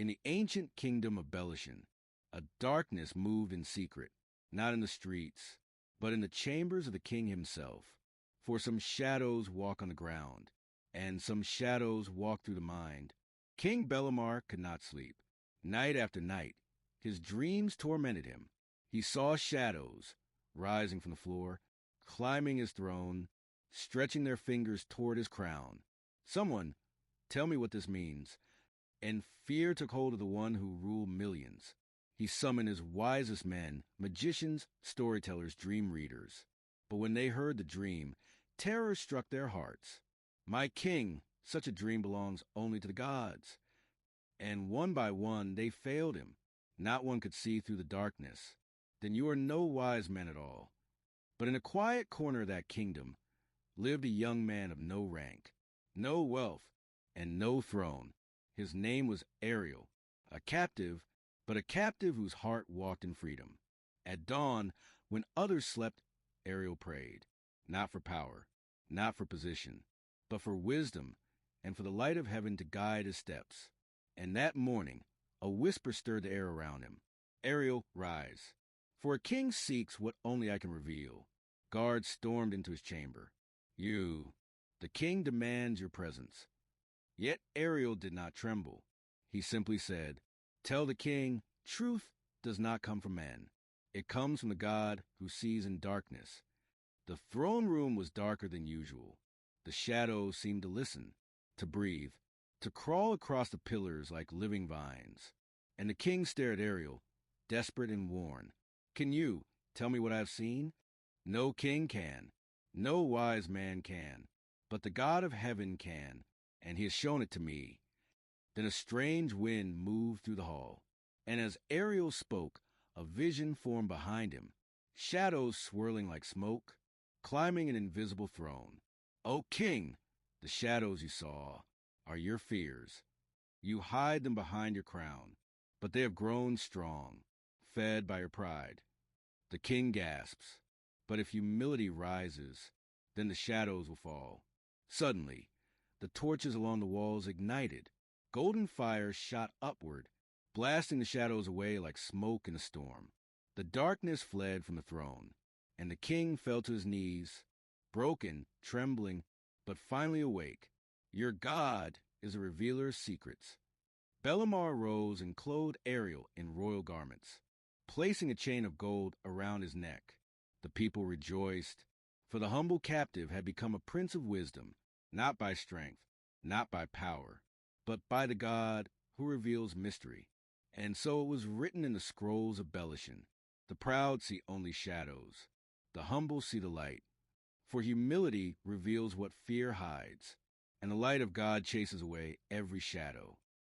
In the ancient kingdom of Belishan, a darkness moved in secret, not in the streets, but in the chambers of the king himself. For some shadows walk on the ground, and some shadows walk through the mind. King Belimar could not sleep. Night after night, his dreams tormented him. He saw shadows rising from the floor, climbing his throne, stretching their fingers toward his crown. Someone, tell me what this means. And fear took hold of the one who ruled millions. He summoned his wisest men, magicians, storytellers, dream readers. But when they heard the dream, terror struck their hearts. My king, such a dream belongs only to the gods. And one by one they failed him. Not one could see through the darkness. Then you are no wise men at all. But in a quiet corner of that kingdom lived a young man of no rank, no wealth, and no throne. His name was Ariel, a captive, but a captive whose heart walked in freedom. At dawn, when others slept, Ariel prayed, not for power, not for position, but for wisdom and for the light of heaven to guide his steps. And that morning, a whisper stirred the air around him. Ariel, rise. For a king seeks what only I can reveal. Guards stormed into his chamber. The king demands your presence. Yet Ariel did not tremble. He simply said, tell the king, truth does not come from men. It comes from the God who sees in darkness. The throne room was darker than usual. The shadows seemed to listen, to breathe, to crawl across the pillars like living vines. And the king stared at Ariel, desperate and worn. Can you tell me what I have seen? No king can. No wise man can. But the God of heaven can, and he has shown it to me. Then a strange wind moved through the hall, and as Ariel spoke, a vision formed behind him, shadows swirling like smoke, climbing an invisible throne. O king, the shadows you saw are your fears. You hide them behind your crown, but they have grown strong, fed by your pride. The king gasps, but if humility rises, then the shadows will fall. Suddenly, the torches along the walls ignited. Golden fire shot upward, blasting the shadows away like smoke in a storm. The darkness fled from the throne, and the king fell to his knees, broken, trembling, but finally awake. Your God is a revealer of secrets. Belimar rose and clothed Ariel in royal garments, placing a chain of gold around his neck. The people rejoiced, for the humble captive had become a prince of wisdom, not by strength, not by power, but by the God who reveals mystery. And so it was written in the scrolls of Belishan, the proud see only shadows, the humble see the light. For humility reveals what fear hides, and the light of God chases away every shadow.